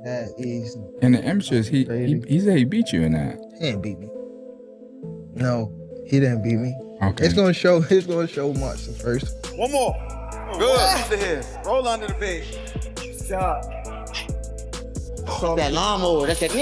That is In the amateurs, he said he beat you in that. He didn't beat me. No, he didn't beat me. Okay. It's gonna show. It's gonna show March the first. One more. Good. Under here. Roll under the base. Shot. That lawnmower. That's that.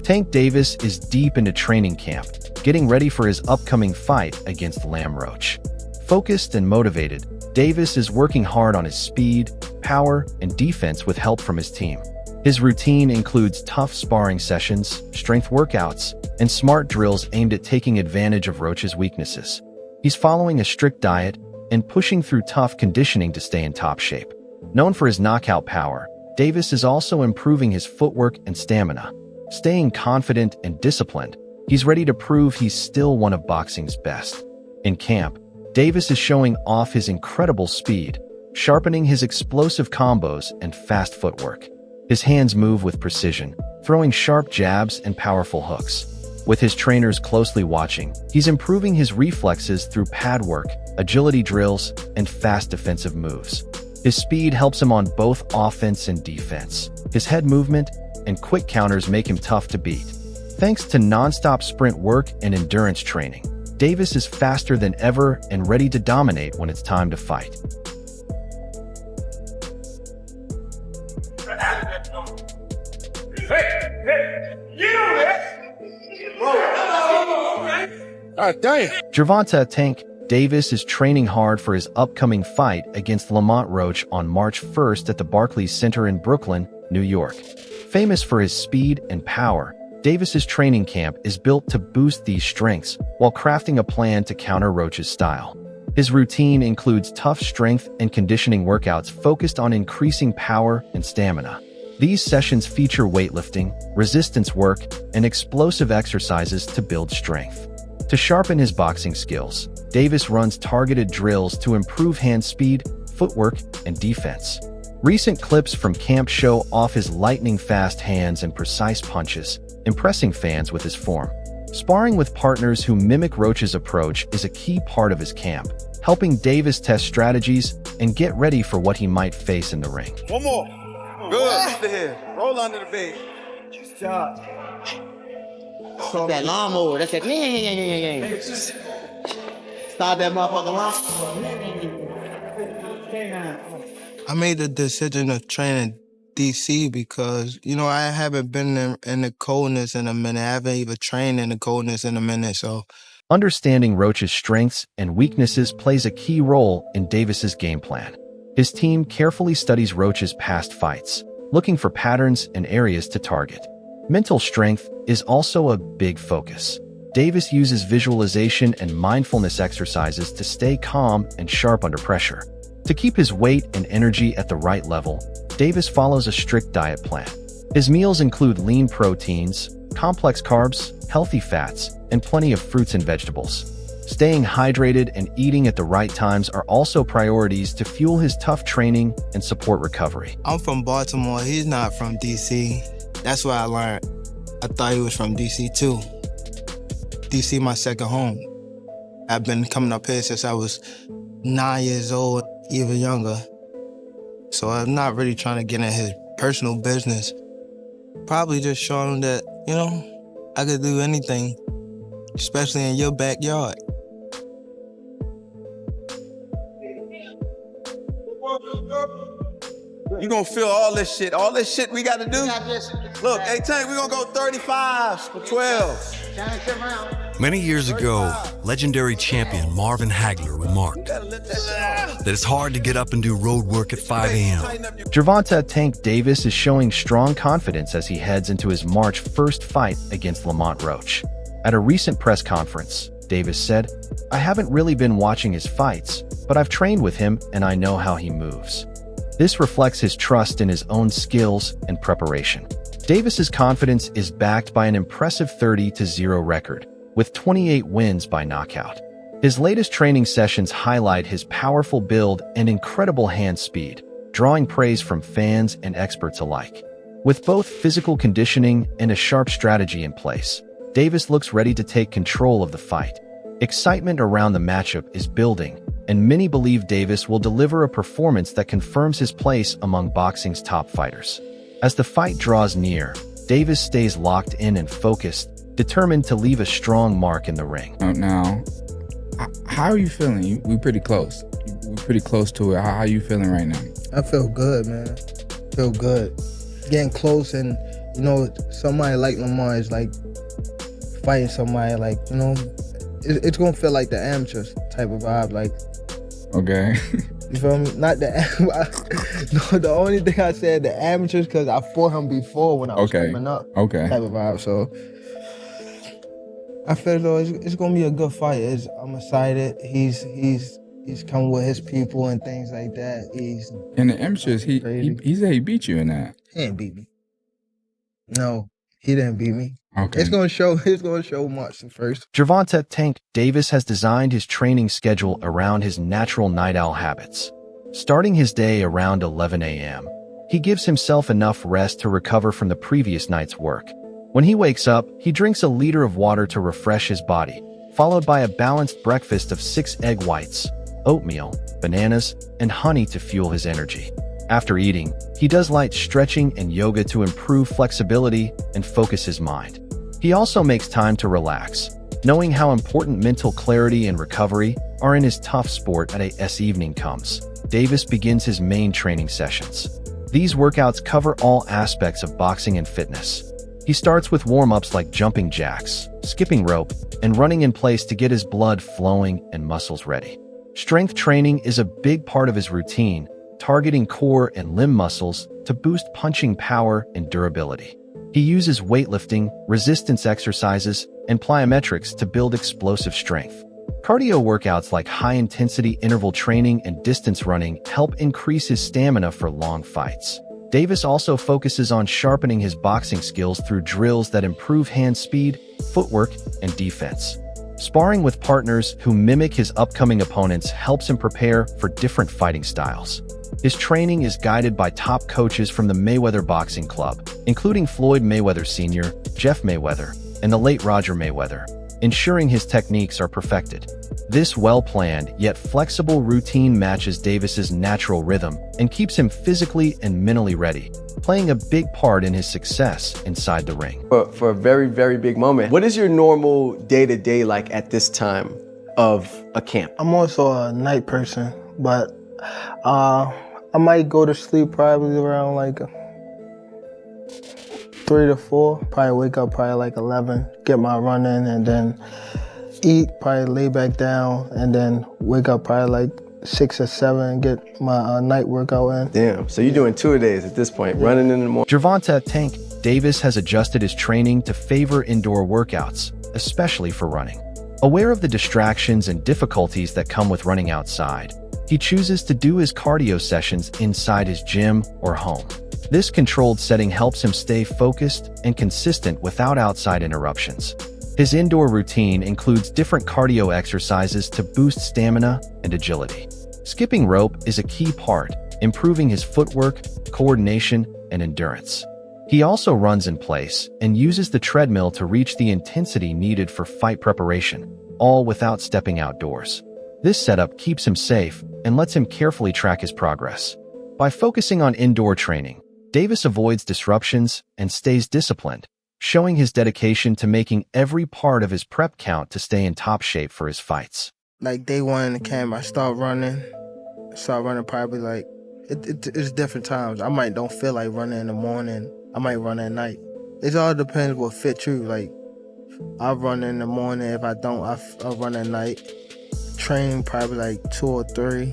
Tank Davis is deep into training camp, getting ready for his upcoming fight against Lamont Roach. Focused and motivated, Davis is working hard on his speed, power, and defense with help from his team. His routine includes tough sparring sessions, strength workouts, and smart drills aimed at taking advantage of Roach's weaknesses. He's following a strict diet and pushing through tough conditioning to stay in top shape. Known for his knockout power, Davis is also improving his footwork and stamina. Staying confident and disciplined, he's ready to prove he's still one of boxing's best. In camp, Davis is showing off his incredible speed, sharpening his explosive combos and fast footwork. His hands move with precision, throwing sharp jabs and powerful hooks. With his trainers closely watching, he's improving his reflexes through pad work, agility drills, and fast defensive moves. His speed helps him on both offense and defense. His head movement and quick counters make him tough to beat. Thanks to non-stop sprint work and endurance training, Davis is faster than ever and ready to dominate when it's time to fight. Gervonta "Tank" Davis is training hard for his upcoming fight against Lamont Roach on March 1st at the Barclays Center in Brooklyn, New York. Famous for his speed and power, Davis's training camp is built to boost these strengths while crafting a plan to counter Roach's style. His routine includes tough strength and conditioning workouts focused on increasing power and stamina. These sessions feature weightlifting, resistance work, and explosive exercises to build strength. To sharpen his boxing skills, Davis runs targeted drills to improve hand speed, footwork, and defense. Recent clips from camp show off his lightning-fast hands and precise punches, impressing fans with his form. Sparring with partners who mimic Roach's approach is a key part of his camp, helping Davis test strategies and get ready for what he might face in the ring. One more. Good. Under here. Roll under the base. Shot. That lawnmower. That's that. Start that motherfucker line. I made the decision to train in DC because, I haven't been in the coldness in a minute. I haven't even trained in the coldness in a minute, so. Understanding Roach's strengths and weaknesses plays a key role in Davis's game plan. His team carefully studies Roach's past fights, looking for patterns and areas to target. Mental strength is also a big focus. Davis uses visualization and mindfulness exercises to stay calm and sharp under pressure. To keep his weight and energy at the right level, Davis follows a strict diet plan. His meals include lean proteins, complex carbs, healthy fats, and plenty of fruits and vegetables. Staying hydrated and eating at the right times are also priorities to fuel his tough training and support recovery. I'm from Baltimore. He's not from DC. That's what I learned. I thought he was from DC too. DC my second home. I've been coming up here since I was 9 years old, even younger. So I'm not really trying to get in his personal business. Probably just showing him that, I could do anything, especially in your backyard. You gonna feel all this shit we gotta do? Look, hey Tank, we gonna go 35 for 12. Many years ago, legendary champion Marvin Hagler remarked that it's hard to get up and do road work at 5 a.m. Gervonta "Tank" Davis is showing strong confidence as he heads into his March 1st fight against Lamont Roach. At a recent press conference, Davis said, "I haven't really been watching his fights, but I've trained with him and I know how he moves." This reflects his trust in his own skills and preparation. Davis's confidence is backed by an impressive 30-0 record, with 28 wins by knockout. His latest training sessions highlight his powerful build and incredible hand speed, drawing praise from fans and experts alike. With both physical conditioning and a sharp strategy in place, Davis looks ready to take control of the fight. Excitement around the matchup is building, and many believe Davis will deliver a performance that confirms his place among boxing's top fighters. As the fight draws near, Davis stays locked in and focused, determined to leave a strong mark in the ring. Now, how are you feeling? We're pretty close. We're pretty close to it. How are you feeling right now? I feel good, man. Feel good. Getting close, and you know, somebody like Lamont is like fighting somebody like, you know, it's gonna feel like the amateurs type of vibe, like. Okay. You feel me? Not the no. The only thing I said the amateurs because I fought him before when I was coming up. Okay. Type of vibe. So I feel though it's gonna be a good fight. I'm excited. He's come with his people and things like that. In the amateurs, he said he beat you in that. He didn't beat me. No, he didn't beat me. Okay. It's gonna show March the 1st. Gervonta "Tank" Davis has designed his training schedule around his natural night owl habits. Starting his day around 11 a.m., he gives himself enough rest to recover from the previous night's work. When he wakes up, he drinks a liter of water to refresh his body, followed by a balanced breakfast of 6 egg whites, oatmeal, bananas, and honey to fuel his energy. After eating, he does light stretching and yoga to improve flexibility and focus his mind. He also makes time to relax, knowing how important mental clarity and recovery are in his tough sport as evening comes. Davis begins his main training sessions. These workouts cover all aspects of boxing and fitness. He starts with warm-ups like jumping jacks, skipping rope, and running in place to get his blood flowing and muscles ready. Strength training is a big part of his routine, targeting core and limb muscles to boost punching power and durability. He uses weightlifting, resistance exercises, and plyometrics to build explosive strength. Cardio workouts like high-intensity interval training and distance running help increase his stamina for long fights. Davis also focuses on sharpening his boxing skills through drills that improve hand speed, footwork, and defense. Sparring with partners who mimic his upcoming opponents helps him prepare for different fighting styles. His training is guided by top coaches from the Mayweather Boxing Club, including Floyd Mayweather Sr., Jeff Mayweather, and the late Roger Mayweather, ensuring his techniques are perfected. This well-planned yet flexible routine matches Davis's natural rhythm and keeps him physically and mentally ready, playing a big part in his success inside the ring. For a very, very big moment, what is your normal day-to-day like at this time of a camp? I'm also a night person, but I might go to sleep probably around like 3 to 4. Probably wake up probably like 11, get my run in, and then eat, probably lay back down, and then wake up probably like 6 or 7, get my night workout in. Damn, so you're doing 2-a-days at this point, running in the morning. Gervonta "Tank" Davis has adjusted his training to favor indoor workouts, especially for running. Aware of the distractions and difficulties that come with running outside, he chooses to do his cardio sessions inside his gym or home. This controlled setting helps him stay focused and consistent without outside interruptions. His indoor routine includes different cardio exercises to boost stamina and agility. Skipping rope is a key part, improving his footwork, coordination, and endurance. He also runs in place and uses the treadmill to reach the intensity needed for fight preparation, all without stepping outdoors. This setup keeps him safe and lets him carefully track his progress. By focusing on indoor training, Davis avoids disruptions and stays disciplined, showing his dedication to making every part of his prep count to stay in top shape for his fights. Like day 1 in the camp, I start running probably like, it's different times. I might don't feel like running in the morning. I might run at night. It all depends what fits you. Like, I run in the morning. If I don't, I run at night. Train probably like 2 or 3.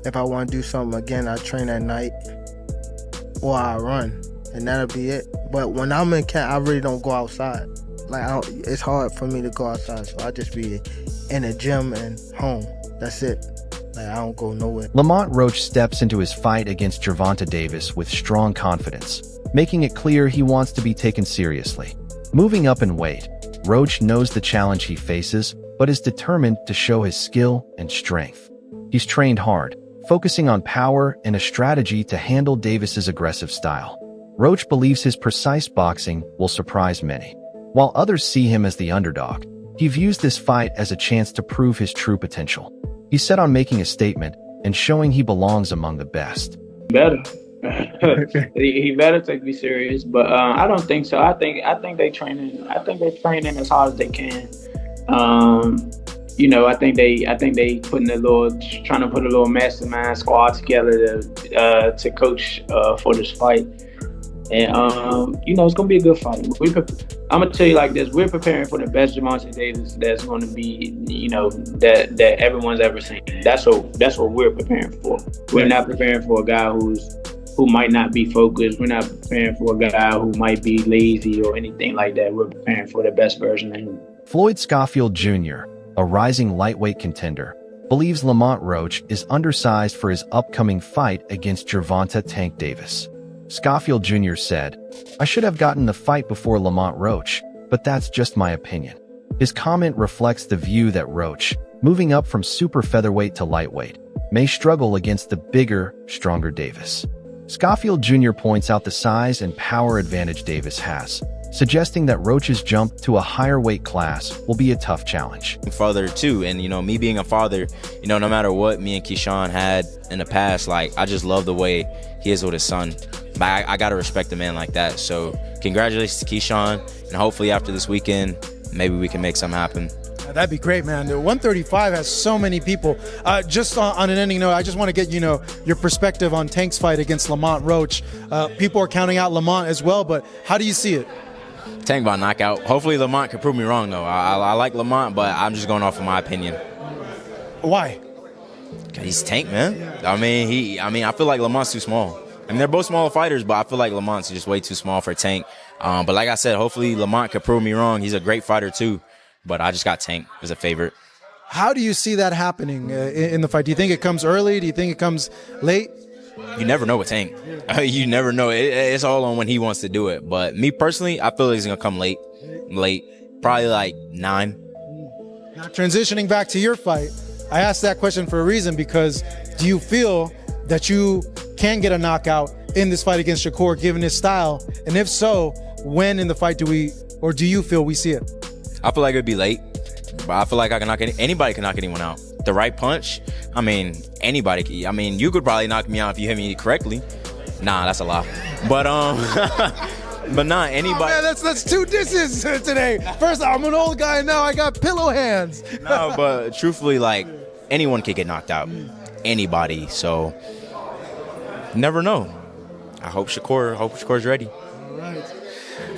If I want to do something again, I train at night. Or I run. And that'll be it. But when I'm in camp, I really don't go outside. Like, it's hard for me to go outside. So I just be in the gym and home. That's it. Like, I don't go nowhere. Lamont Roach steps into his fight against Gervonta Davis with strong confidence, making it clear he wants to be taken seriously. Moving up in weight, Roach knows the challenge he faces, but is determined to show his skill and strength. He's trained hard, focusing on power and a strategy to handle Davis's aggressive style. Roach believes his precise boxing will surprise many. While others see him as the underdog, he views this fight as a chance to prove his true potential. He's set on making a statement and showing he belongs among the best. Better. He better take me serious, but I don't think so. I think they training. I think they're training as hard as they can. I think they trying to put a little mastermind squad together to coach for this fight. And it's gonna be a good fight. I'm gonna tell you like this: we're preparing for the best Gervonta Davis that's gonna be, that everyone's ever seen. That's what we're preparing for. We're not preparing for a guy who might not be focused. We're not preparing for a guy who might be lazy or anything like that. We're preparing for the best version of him. Floyd Schofield Jr., a rising lightweight contender, believes Lamont Roach is undersized for his upcoming fight against Gervonta "Tank" Davis. Schofield Jr. said, "I should have gotten the fight before Lamont Roach, but that's just my opinion." His comment reflects the view that Roach, moving up from super featherweight to lightweight, may struggle against the bigger, stronger Davis. Schofield Jr. points out the size and power advantage Davis has, suggesting that Roach's jump to a higher weight class will be a tough challenge. Father too, and me being a father, no matter what me and Keyshawn had in the past, like I just love the way he is with his son. But I gotta respect a man like that. So congratulations to Keyshawn, and hopefully after this weekend, maybe we can make something happen. That'd be great, man. The 135 has so many people. Just on an ending note, I just want to get your perspective on Tank's fight against Lamont Roach. People are counting out Lamont as well, but how do you see it? Tank by knockout. Hopefully Lamont can prove me wrong though. I like Lamont, but I'm just going off of my opinion. Why? He's Tank, man. I feel like Lamont's too small. They're both smaller fighters, but I feel like Lamont's just way too small for Tank. But like I said, hopefully Lamont could prove me wrong. He's a great fighter too, but I just got Tank as a favorite. How do you see that happening in the fight? Do you think it comes early? Do you think it comes late? You never know with Tank. You never know. It's all on when he wants to do it. But me personally, I feel like he's going to come late. Probably like 9. Now, transitioning back to your fight, I asked that question for a reason, because do you feel that you can get a knockout in this fight against Shakur given his style? And if so, when in the fight do you feel we see it? I feel like it would be late, but I feel like I can knock anybody can knock anyone out. The right punch, anybody can. You could probably knock me out if you hit me correctly. Nah, that's a lie. But but nah, anybody. Oh, man, that's 2 disses today. First, I'm an old guy, now I got pillow hands. No, but truthfully, like anyone can get knocked out. Anybody. So never know. I hope Shakur's ready. All right.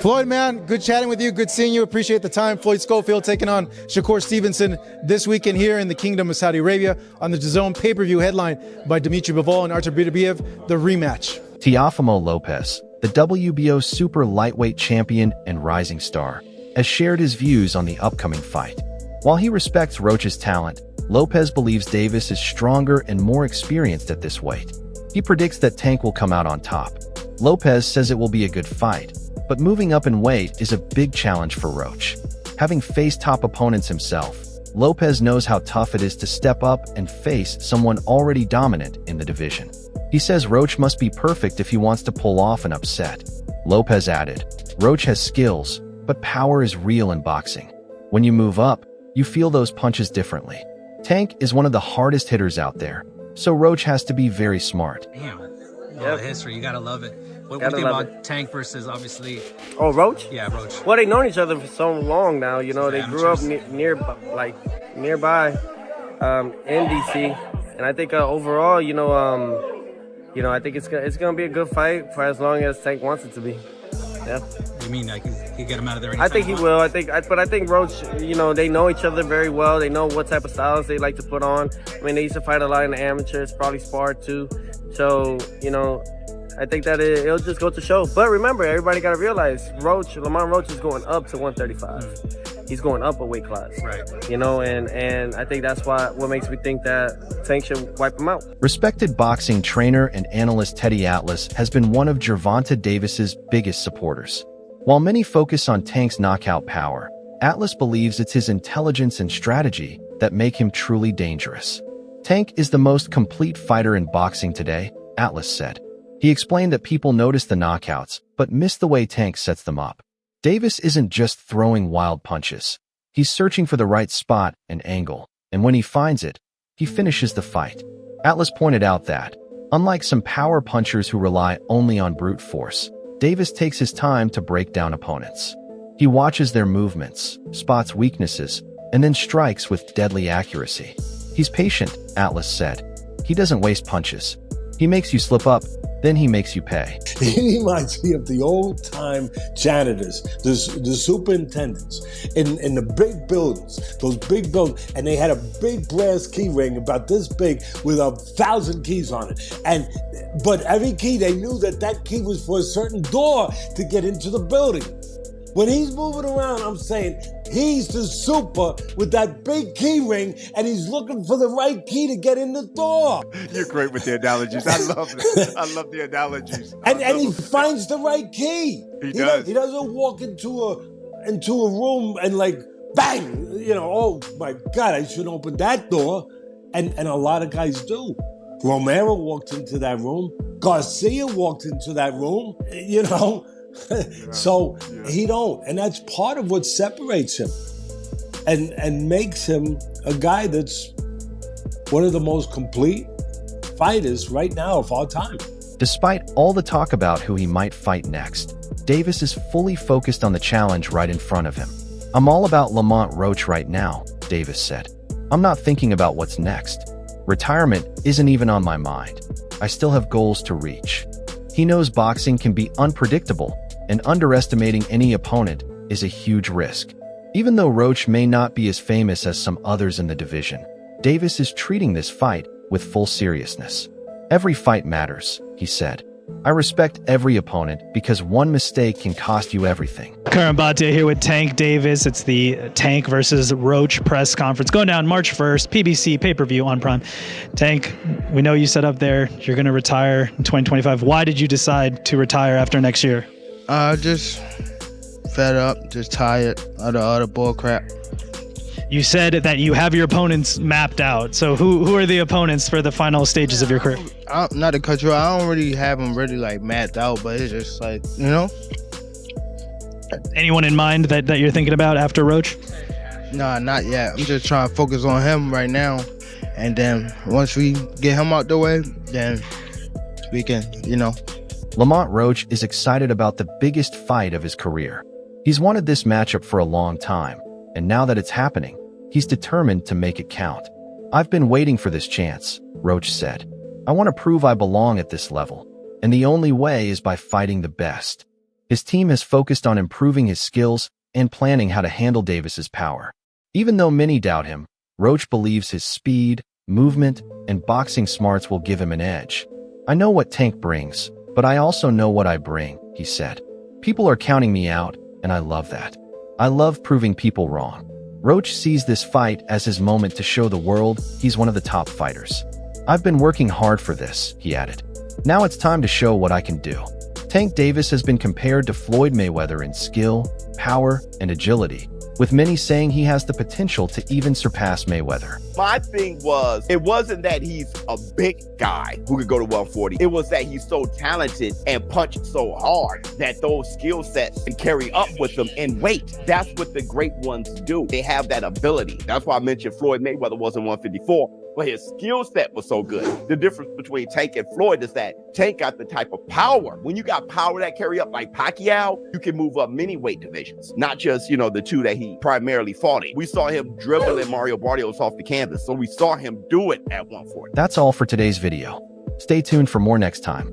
Floyd, man, good chatting with you. Good seeing you. Appreciate the time. Floyd Schofield taking on Shakur Stevenson this weekend here in the Kingdom of Saudi Arabia on the DAZN pay-per-view headline by Dimitri Bivol and Artur Beterbiev, the rematch. Teofimo Lopez, the WBO super lightweight champion and rising star, has shared his views on the upcoming fight. While he respects Roach's talent, Lopez believes Davis is stronger and more experienced at this weight. He predicts that Tank will come out on top. Lopez says it will be a good fight, but moving up in weight is a big challenge for Roach. Having faced top opponents himself, Lopez knows how tough it is to step up and face someone already dominant in the division. He says Roach must be perfect if he wants to pull off an upset. Lopez added, "Roach has skills, but power is real in boxing. When you move up, you feel those punches differently. Tank is one of the hardest hitters out there, so Roach has to be very smart." Damn, all the history, you gotta love it. What do you think about Tank versus, obviously... Oh, Roach? Yeah, Roach. Well, they've known each other for so long now. They grew up nearby in DC. And I think overall, I think it's gonna be a good fight for as long as Tank wants it to be. Yeah. You mean like he get him out of there anytime? I think he will. I think Roach, they know each other very well. They know what type of styles they like to put on. They used to fight a lot in the amateurs, probably sparred too. So, I think that it'll just go to show. But remember, everybody got to realize, Lamont Roach is going up to 135. He's going up a weight class. Right. And I think that's what makes me think that Tank should wipe him out. Respected boxing trainer and analyst Teddy Atlas has been one of Gervonta Davis's biggest supporters. While many focus on Tank's knockout power, Atlas believes it's his intelligence and strategy that make him truly dangerous. Tank is the most complete fighter in boxing today, Atlas said. He explained that people notice the knockouts, but miss the way Tank sets them up. Davis isn't just throwing wild punches. He's searching for the right spot and angle, and when he finds it, he finishes the fight. Atlas pointed out that, unlike some power punchers who rely only on brute force, Davis takes his time to break down opponents. He watches their movements, spots weaknesses, and then strikes with deadly accuracy. He's patient, Atlas said. He doesn't waste punches. He makes you slip up, then he makes you pay. He reminds me of the old-time janitors, the superintendents in the big buildings, those big buildings, and they had a big brass key ring about this big with 1,000 keys on it. But every key, they knew that key was for a certain door to get into the building. When he's moving around, I'm saying he's the super with that big key ring, and he's looking for the right key to get in the door. You're great with the analogies. I love it. I love the analogies. And he finds the right key. He does. He doesn't walk into a room and like, bang, oh my God, I shouldn't open that door. And a lot of guys do. Romero walked into that room. Garcia walked into that room, So he don't, and that's part of what separates him and makes him a guy that's one of the most complete fighters right now of our time. Despite all the talk about who he might fight next, Davis is fully focused on the challenge right in front of him. "I'm all about Lamont Roach right now," Davis said. "I'm not thinking about what's next. Retirement isn't even on my mind. I still have goals to reach." He knows boxing can be unpredictable, and underestimating any opponent is a huge risk. Even though Roach may not be as famous as some others in the division, Davis is treating this fight with full seriousness. "Every fight matters," he said. "I respect every opponent because one mistake can cost you everything." Karan Bhatia here with Tank Davis. It's the Tank versus Roach press conference going down March 1st, PBC pay-per-view on Prime. Tank, we know you set up there. You're going to retire in 2025. Why did you decide to retire after next year? Just fed up, just tired of all the bull crap. You said that you have your opponents mapped out. So who are the opponents for the final stages of your career? Not to cut you off, I don't really have them really like mapped out, but it's just like, Anyone in mind that you're thinking about after Roach? Nah, not yet. I'm just trying to focus on him right now. And then once we get him out the way, then we can, Lamont Roach is excited about the biggest fight of his career. He's wanted this matchup for a long time, and now that it's happening, he's determined to make it count. "I've been waiting for this chance," Roach said. "I want to prove I belong at this level, and the only way is by fighting the best." His team has focused on improving his skills and planning how to handle Davis's power. Even though many doubt him, Roach believes his speed, movement, and boxing smarts will give him an edge. "I know what Tank brings, but I also know what I bring," he said. "People are counting me out, and I love that. I love proving people wrong." Roach sees this fight as his moment to show the world he's one of the top fighters. "I've been working hard for this," he added. "Now it's time to show what I can do." Tank Davis has been compared to Floyd Mayweather in skill, power, and agility, with many saying he has the potential to even surpass Mayweather. My thing was, it wasn't that he's a big guy who could go to 140. It was that he's so talented and punched so hard that those skill sets can carry up with them in weight. That's what the great ones do. They have that ability. That's why I mentioned Floyd Mayweather wasn't 154. But his skill set was so good. The difference between Tank and Floyd is that Tank got the type of power. When you got power that carry up like Pacquiao, you can move up many weight divisions, not just, the two that he primarily fought in. We saw him dribbling Mario Barrios off the canvas, so we saw him do it at 140. That's all for today's video. Stay tuned for more next time.